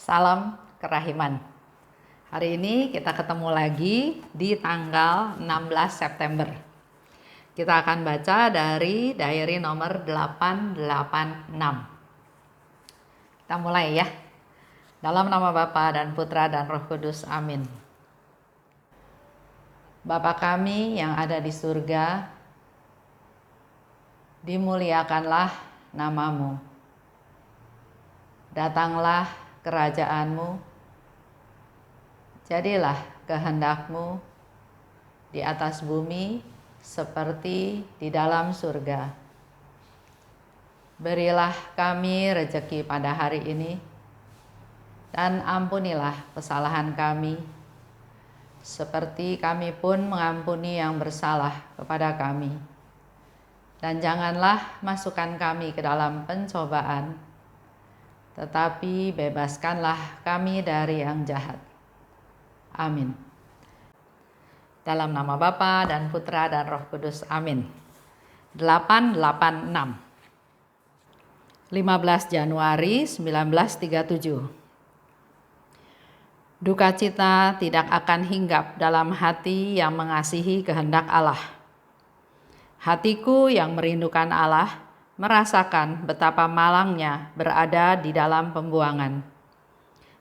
Salam kerahiman. Hari ini kita ketemu lagi di tanggal 16 September. Kita akan baca dari diary nomor 886. Kita mulai ya. Dalam nama Bapa dan Putra dan Roh Kudus. Amin. Bapa kami yang ada di surga, dimuliakanlah namamu. Datanglah kerajaanmu, jadilah kehendakmu di atas bumi seperti di dalam surga. Berilah kami rejeki pada hari ini, dan ampunilah kesalahan kami, seperti kami pun mengampuni yang bersalah kepada kami. Dan janganlah masukkan kami ke dalam pencobaan, tetapi bebaskanlah kami dari yang jahat. Amin. Dalam nama Bapa dan Putra dan Roh Kudus. Amin. 886. 15 Januari 1937. Duka cita tidak akan hinggap dalam hati yang mengasihi kehendak Allah. Hatiku yang merindukan Allah merasakan betapa malangnya berada di dalam pembuangan.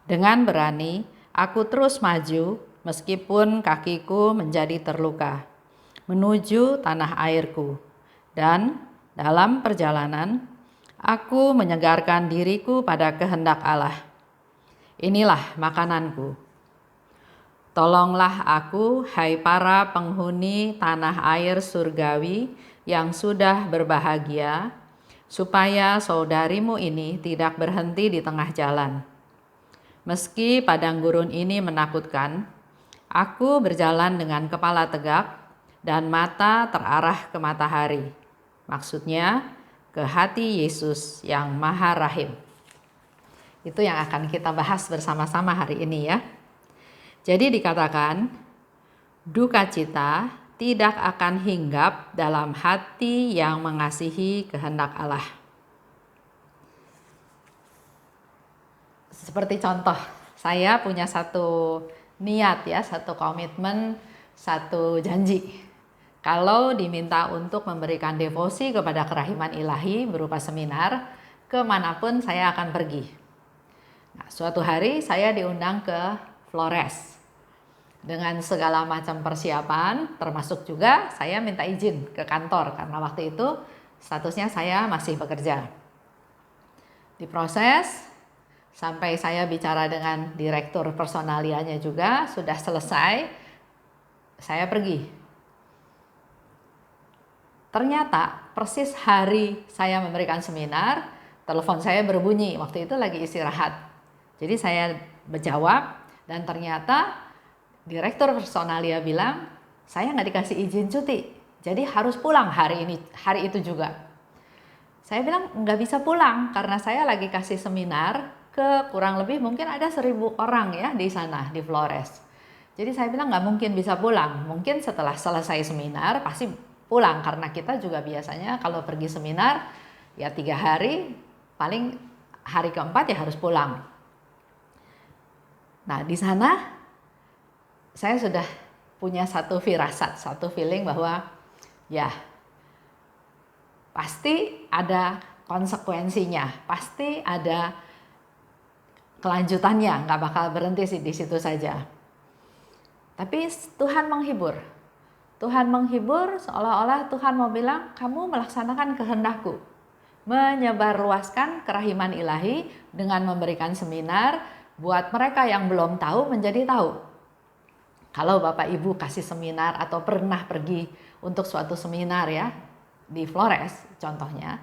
Dengan berani, aku terus maju meskipun kakiku menjadi terluka, menuju tanah airku. Dan dalam perjalanan, aku menyegarkan diriku pada kehendak Allah. Inilah makananku. Tolonglah aku, hai para penghuni tanah air surgawi yang sudah berbahagia, supaya saudarimu ini tidak berhenti di tengah jalan. Meski padang gurun ini menakutkan, aku berjalan dengan kepala tegak dan mata terarah ke matahari. Maksudnya ke hati Yesus yang Maha Rahim. Itu yang akan kita bahas bersama-sama hari ini ya. Jadi dikatakan, duka cita tidak akan hinggap dalam hati yang mengasihi kehendak Allah. Seperti contoh, saya punya satu niat ya, satu komitmen, satu janji. Kalau diminta untuk memberikan devosi kepada kerahiman ilahi berupa seminar, kemanapun saya akan pergi. Nah, suatu hari saya diundang ke Flores. Dengan segala macam persiapan, termasuk juga saya minta izin ke kantor karena waktu itu statusnya saya masih bekerja. Diproses sampai saya bicara dengan direktur personalianya juga, sudah selesai, saya pergi. Ternyata persis hari saya memberikan seminar, telepon saya berbunyi, waktu itu lagi istirahat. Jadi saya menjawab dan ternyata direktur personalia bilang, saya nggak dikasih izin cuti, jadi harus pulang hari itu juga. Saya bilang nggak bisa pulang karena saya lagi kasih seminar ke kurang lebih mungkin ada 1.000 orang ya di sana di Flores. Jadi saya bilang nggak mungkin bisa pulang, mungkin setelah selesai seminar pasti pulang karena kita juga biasanya kalau pergi seminar ya 3 hari, paling hari keempat ya harus pulang. Nah di sana saya sudah punya satu firasat, satu feeling bahwa ya pasti ada konsekuensinya, pasti ada kelanjutannya, nggak bakal berhenti sih di situ saja. Tapi Tuhan menghibur. Tuhan menghibur seolah-olah Tuhan mau bilang, kamu melaksanakan kehendakku. Menyebarluaskan kerahiman ilahi dengan memberikan seminar buat mereka yang belum tahu menjadi tahu. Kalau Bapak Ibu kasih seminar atau pernah pergi untuk suatu seminar ya di Flores contohnya,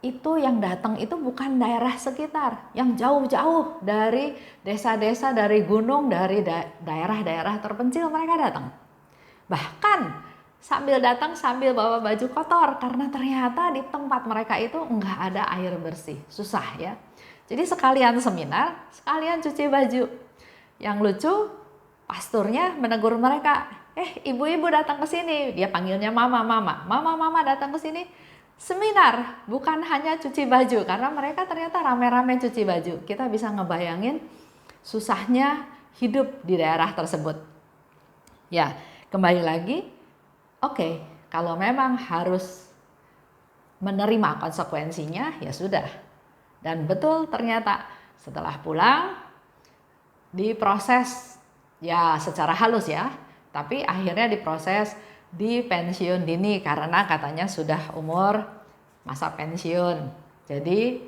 itu yang datang itu bukan daerah sekitar, yang jauh-jauh dari desa-desa, dari gunung, dari daerah-daerah terpencil mereka datang. Bahkan sambil datang sambil bawa baju kotor karena ternyata di tempat mereka itu enggak ada air bersih, susah ya. Jadi sekalian seminar, sekalian cuci baju. Yang lucu, pasturnya menegur mereka, ibu-ibu datang ke sini. Dia panggilnya mama datang ke sini. seminar, bukan hanya cuci baju, karena mereka ternyata rame-rame cuci baju. Kita bisa ngebayangin susahnya hidup di daerah tersebut. Ya, kembali lagi, oke, kalau memang harus menerima konsekuensinya, ya sudah. Dan betul ternyata setelah pulang, diproses ya secara halus ya, tapi akhirnya diproses di pensiun dini karena katanya sudah umur masa pensiun. Jadi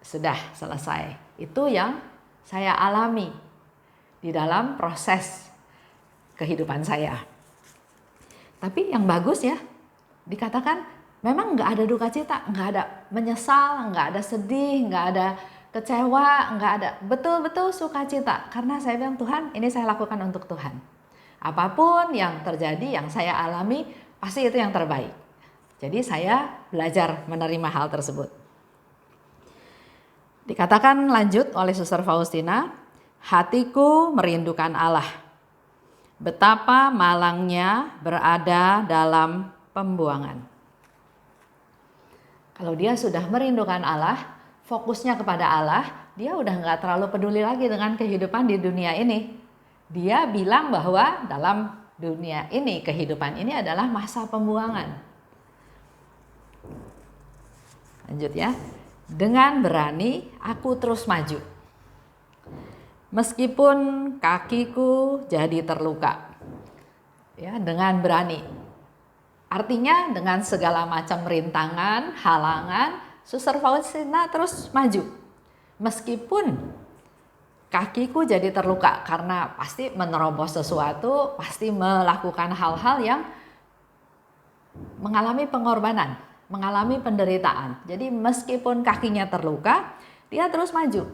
sudah selesai. Itu yang saya alami di dalam proses kehidupan saya. Tapi yang bagus ya, dikatakan memang nggak ada duka cita, nggak ada menyesal, nggak ada sedih, nggak ada kecewa, nggak ada, betul-betul sukacita. Karena saya bilang, Tuhan, ini saya lakukan untuk Tuhan. Apapun yang terjadi, yang saya alami, pasti itu yang terbaik. Jadi saya belajar menerima hal tersebut. Dikatakan lanjut oleh Suster Faustina, hatiku merindukan Allah. Betapa malangnya berada dalam pembuangan. Kalau dia sudah merindukan Allah, fokusnya kepada Allah, dia udah nggak terlalu peduli lagi dengan kehidupan di dunia ini. Dia bilang bahwa dalam dunia ini, kehidupan ini adalah masa pembuangan. Lanjut ya. Dengan berani aku terus maju. Meskipun kakiku jadi terluka. Ya, dengan berani. Artinya dengan segala macam rintangan, halangan, Suster Faustina terus maju. Meskipun kakiku jadi terluka karena pasti menerobos sesuatu, pasti melakukan hal-hal yang mengalami pengorbanan, mengalami penderitaan. Jadi meskipun kakinya terluka, dia terus maju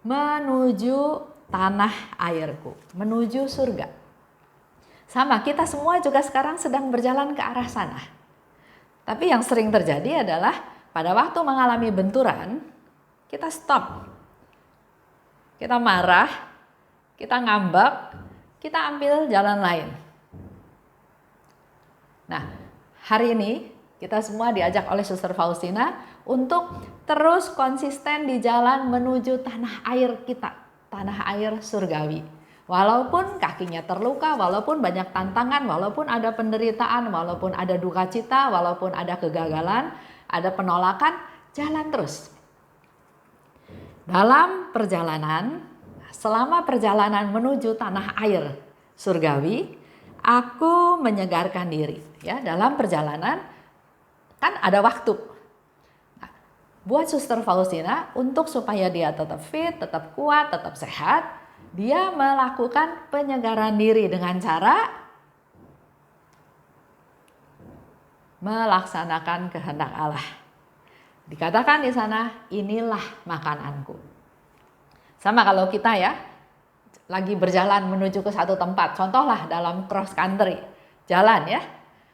menuju tanah airku, menuju surga. Sama, kita semua juga sekarang sedang berjalan ke arah sana. Tapi yang sering terjadi adalah pada waktu mengalami benturan, kita stop. Kita marah, kita ngambek, kita ambil jalan lain. Nah, hari ini kita semua diajak oleh Suster Faustina untuk terus konsisten di jalan menuju tanah air kita, tanah air surgawi. Walaupun kakinya terluka, walaupun banyak tantangan, walaupun ada penderitaan, walaupun ada duka cita, walaupun ada kegagalan, ada penolakan, jalan terus. Dalam perjalanan, selama perjalanan menuju tanah air surgawi, aku menyegarkan diri. Ya, dalam perjalanan kan ada waktu. Nah, buat Suster Faustina untuk supaya dia tetap fit, tetap kuat, tetap sehat, dia melakukan penyegaran diri dengan cara melaksanakan kehendak Allah. Dikatakan di sana, inilah makananku. Sama kalau kita ya, lagi berjalan menuju ke satu tempat, contohlah dalam cross country, jalan ya.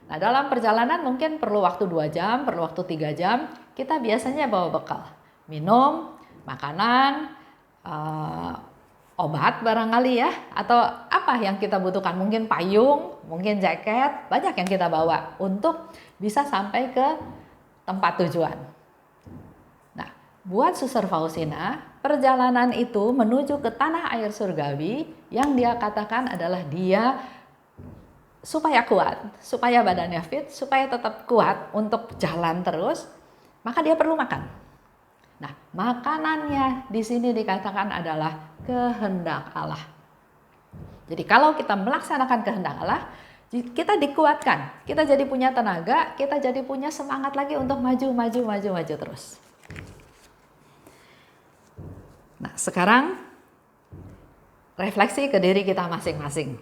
Nah, dalam perjalanan mungkin perlu waktu 2 jam, perlu waktu 3 jam, kita biasanya bawa bekal. Minum, makanan, obat barangkali ya, atau apa yang kita butuhkan, mungkin payung, mungkin jaket, banyak yang kita bawa untuk bisa sampai ke tempat tujuan. Buat Suster Faustina, perjalanan itu menuju ke tanah air surgawi yang dia katakan adalah dia supaya kuat, supaya badannya fit, supaya tetap kuat untuk jalan terus, maka dia perlu makan. Nah, makanannya di sini dikatakan adalah kehendak Allah. Jadi kalau kita melaksanakan kehendak Allah, kita dikuatkan, kita jadi punya tenaga, kita jadi punya semangat lagi untuk maju terus. Nah, sekarang refleksi ke diri kita masing-masing.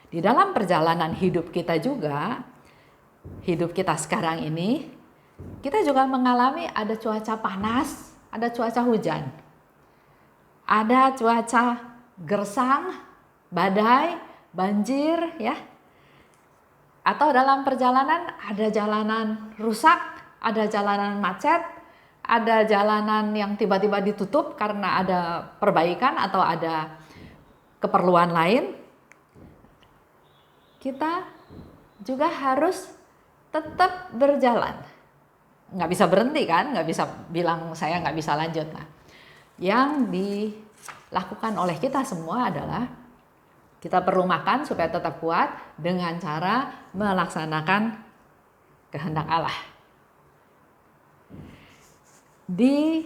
Di dalam perjalanan hidup kita juga, hidup kita sekarang ini, kita juga mengalami ada cuaca panas, ada cuaca hujan. Ada cuaca gersang, badai, banjir ya. Atau dalam perjalanan ada jalanan rusak, ada jalanan macet, ada jalanan yang tiba-tiba ditutup karena ada perbaikan atau ada keperluan lain. Kita juga harus tetap berjalan. nggak bisa berhenti kan, nggak bisa bilang saya nggak bisa lanjut. Nah, yang dilakukan oleh kita semua adalah kita perlu makan supaya tetap kuat dengan cara melaksanakan kehendak Allah. Di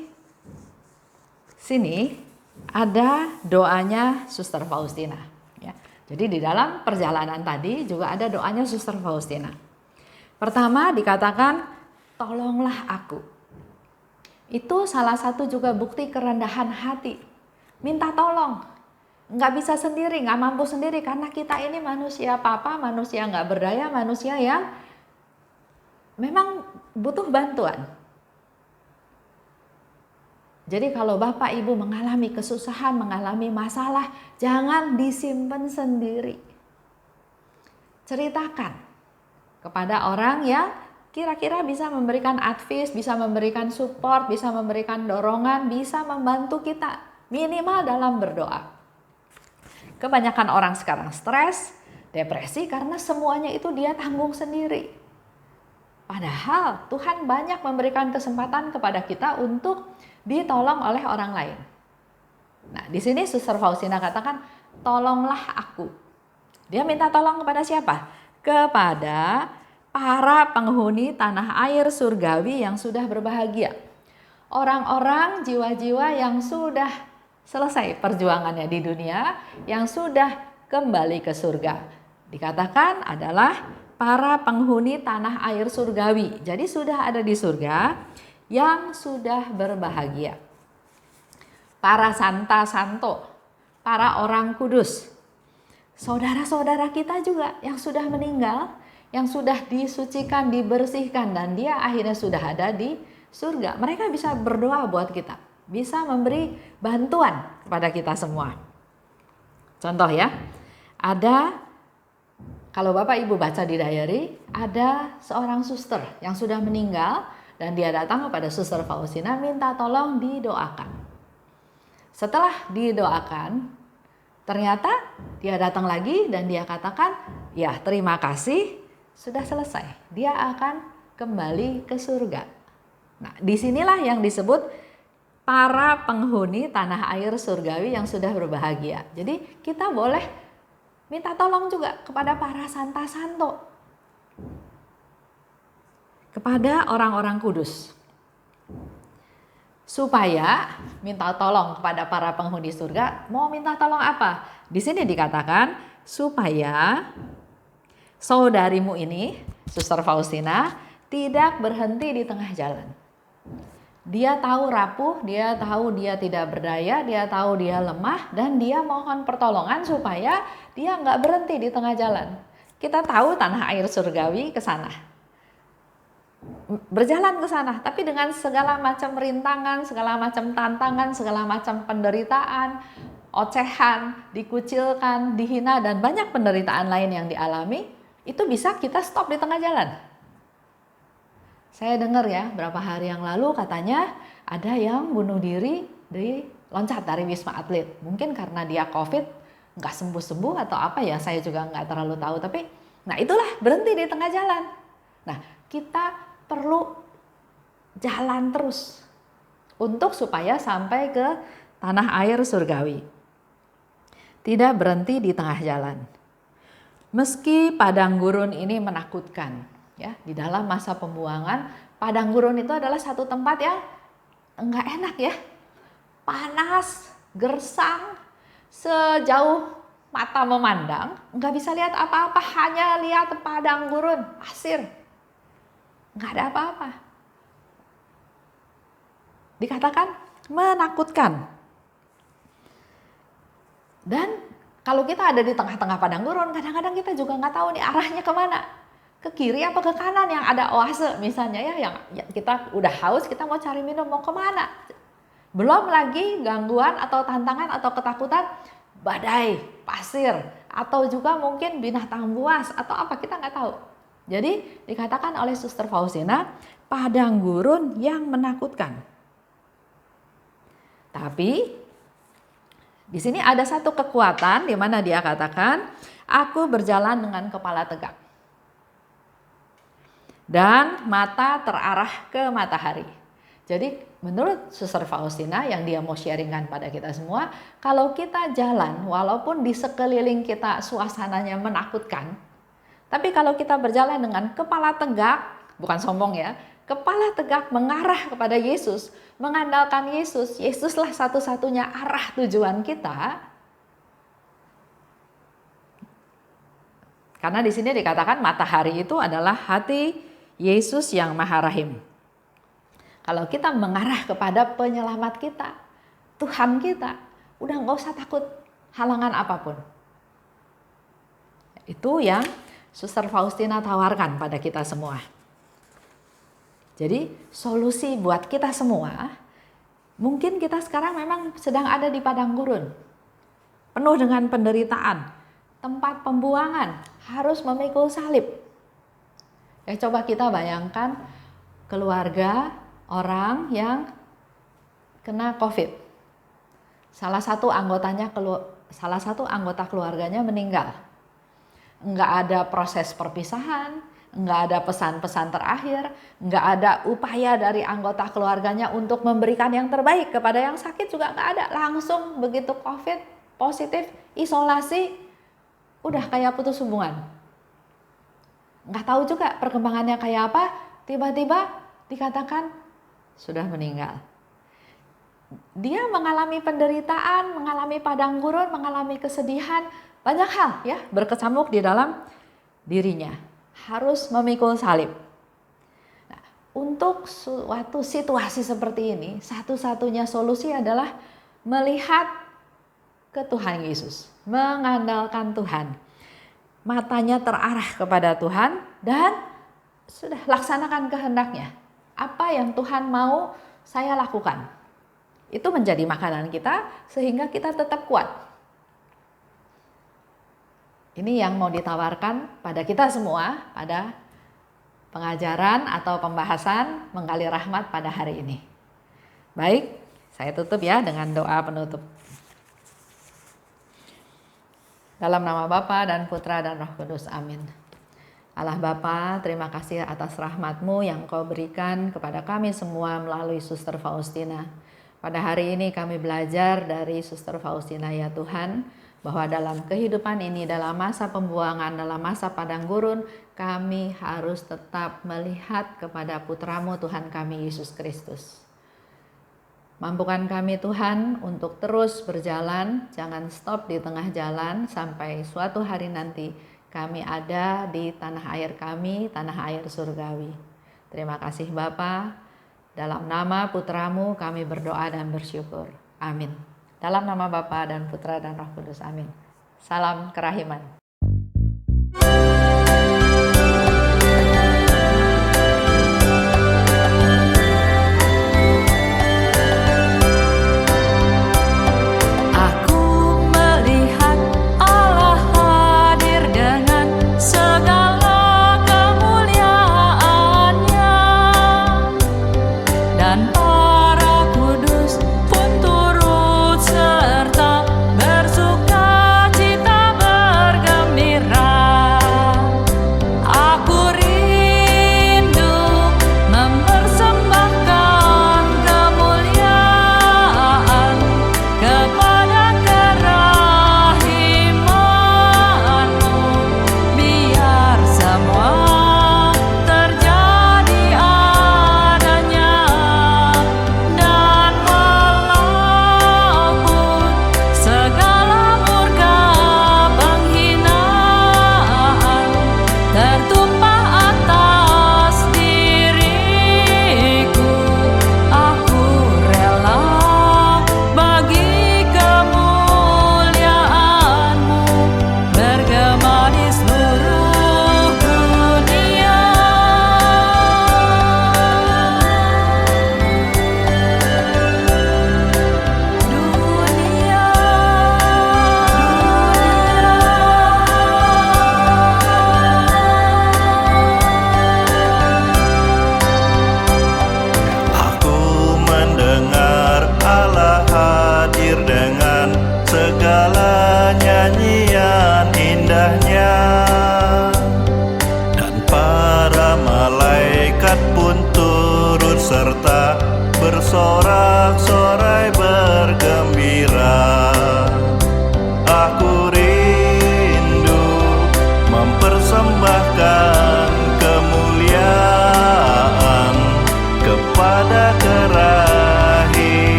sini ada doanya Suster Faustina. Ya. Jadi di dalam perjalanan tadi juga ada doanya Suster Faustina. Pertama dikatakan, tolonglah aku. Itu salah satu juga bukti kerendahan hati. Minta tolong. Nggak bisa sendiri, nggak mampu sendiri. Karena kita ini manusia papa, manusia nggak berdaya, manusia yang memang butuh bantuan. Jadi kalau Bapak Ibu mengalami kesusahan, mengalami masalah, jangan disimpan sendiri. Ceritakan kepada orang yang kira-kira bisa memberikan advice, bisa memberikan support, bisa memberikan dorongan, bisa membantu kita minimal dalam berdoa. Kebanyakan orang sekarang stres, depresi karena semuanya itu dia tanggung sendiri. Padahal Tuhan banyak memberikan kesempatan kepada kita untuk ditolong oleh orang lain. Nah, di sini Suster Faustina katakan, tolonglah aku. Dia minta tolong kepada siapa? Kepada para penghuni tanah air surgawi yang sudah berbahagia. Orang-orang jiwa-jiwa yang sudah selesai perjuangannya di dunia, yang sudah kembali ke surga. Dikatakan adalah para penghuni tanah air surgawi. Jadi sudah ada di surga, yang sudah berbahagia. Para santa santo, para orang kudus, saudara-saudara kita juga yang sudah meninggal, yang sudah disucikan, dibersihkan, dan dia akhirnya sudah ada di surga. Mereka bisa berdoa buat kita, bisa memberi bantuan kepada kita semua. Contoh ya, ada, kalau Bapak Ibu baca di diary, ada seorang suster yang sudah meninggal, dan dia datang kepada Suster Faustina minta tolong didoakan. Setelah didoakan, ternyata dia datang lagi dan dia katakan, ya terima kasih, sudah selesai. Dia akan kembali ke surga. Nah, disinilah yang disebut para penghuni tanah air surgawi yang sudah berbahagia. Jadi kita boleh minta tolong juga kepada para santa santo, kepada orang-orang kudus, supaya minta tolong kepada para penghuni surga. Mau minta tolong apa? Di sini dikatakan supaya saudarimu ini, Suster Faustina, tidak berhenti di tengah jalan. Dia tahu rapuh, dia tahu dia tidak berdaya, dia tahu dia lemah, dan dia mohon pertolongan supaya dia nggak berhenti di tengah jalan. Kita tahu tanah air surgawi ke sana, berjalan ke sana, tapi dengan segala macam rintangan, segala macam tantangan, segala macam penderitaan, ocehan, dikucilkan, dihina, dan banyak penderitaan lain yang dialami, itu bisa kita stop di tengah jalan. Saya dengar ya, berapa hari yang lalu katanya ada yang bunuh diri loncat dari Wisma Atlet. Mungkin karena dia COVID, nggak sembuh-sembuh atau apa ya, saya juga nggak terlalu tahu. Tapi, nah itulah berhenti di tengah jalan. Nah, kita perlu jalan terus untuk supaya sampai ke tanah air surgawi. Tidak berhenti di tengah jalan. Meski padang gurun ini menakutkan, ya, di dalam masa pembuangan, padang gurun itu adalah satu tempat yang enggak enak ya. Panas, gersang, sejauh mata memandang, enggak bisa lihat apa-apa, hanya lihat padang gurun, pasir. Nggak ada apa-apa. Dikatakan menakutkan. Dan kalau kita ada di tengah-tengah padang gurun, kadang-kadang kita juga nggak tahu nih arahnya kemana. Ke kiri apa ke kanan, yang ada oase misalnya ya, yang kita udah haus, kita mau cari minum, mau kemana. Belum lagi gangguan atau tantangan atau ketakutan, badai, pasir, atau juga mungkin binatang buas atau apa, kita nggak tahu. Jadi dikatakan oleh Suster Faustina, padang gurun yang menakutkan. Tapi di sini ada satu kekuatan di mana dia katakan, aku berjalan dengan kepala tegak. dan mata terarah ke matahari. Jadi menurut Suster Faustina yang dia mau sharingkan pada kita semua, kalau kita jalan walaupun di sekeliling kita suasananya menakutkan, tapi kalau kita berjalan dengan kepala tegak, bukan sombong ya, kepala tegak mengarah kepada Yesus, mengandalkan Yesus, Yesuslah satu-satunya arah tujuan kita. Karena di sini dikatakan matahari itu adalah hati Yesus yang Maha Rahim. Kalau kita mengarah kepada penyelamat kita, Tuhan kita, udah nggak usah takut halangan apapun. Itu yang Suster Faustina tawarkan pada kita semua. Jadi solusi buat kita semua, mungkin kita sekarang memang sedang ada di padang gurun, penuh dengan penderitaan, tempat pembuangan, harus memikul salib. Ya coba kita bayangkan keluarga orang yang kena COVID. Salah satu anggota keluarganya meninggal. Enggak ada proses perpisahan, enggak ada pesan-pesan terakhir, enggak ada upaya dari anggota keluarganya untuk memberikan yang terbaik kepada yang sakit juga enggak ada. Langsung begitu COVID positif, isolasi, udah kayak putus hubungan. Enggak tahu juga perkembangannya kayak apa, tiba-tiba dikatakan sudah meninggal. Dia mengalami penderitaan, mengalami padang gurun, mengalami kesedihan, banyak hal ya berkecamuk di dalam dirinya. Harus memikul salib. Nah, untuk suatu situasi seperti ini, satu-satunya solusi adalah melihat ke Tuhan Yesus, mengandalkan Tuhan. Matanya terarah kepada Tuhan dan sudah laksanakan kehendaknya. Apa yang Tuhan mau saya lakukan. Itu menjadi makanan kita sehingga kita tetap kuat. Ini yang mau ditawarkan pada kita semua pada pengajaran atau pembahasan menggali rahmat pada hari ini. Baik, saya tutup ya dengan doa penutup. Dalam nama Bapa dan Putra dan Roh Kudus, amin. Allah Bapa, terima kasih atas rahmat-Mu yang Kau berikan kepada kami semua melalui Suster Faustina. Pada hari ini kami belajar dari Suster Faustina ya Tuhan, bahwa dalam kehidupan ini, dalam masa pembuangan, dalam masa padang gurun, kami harus tetap melihat kepada Putra-Mu Tuhan kami Yesus Kristus. Mampukan kami Tuhan untuk terus berjalan, jangan stop di tengah jalan sampai suatu hari nanti kami ada di tanah air kami, tanah air surgawi. Terima kasih Bapa. Dalam nama Putra-Mu kami berdoa dan bersyukur. Amin. Dalam nama Bapa dan Putra dan Roh Kudus. Amin. Salam kerahiman. raksasa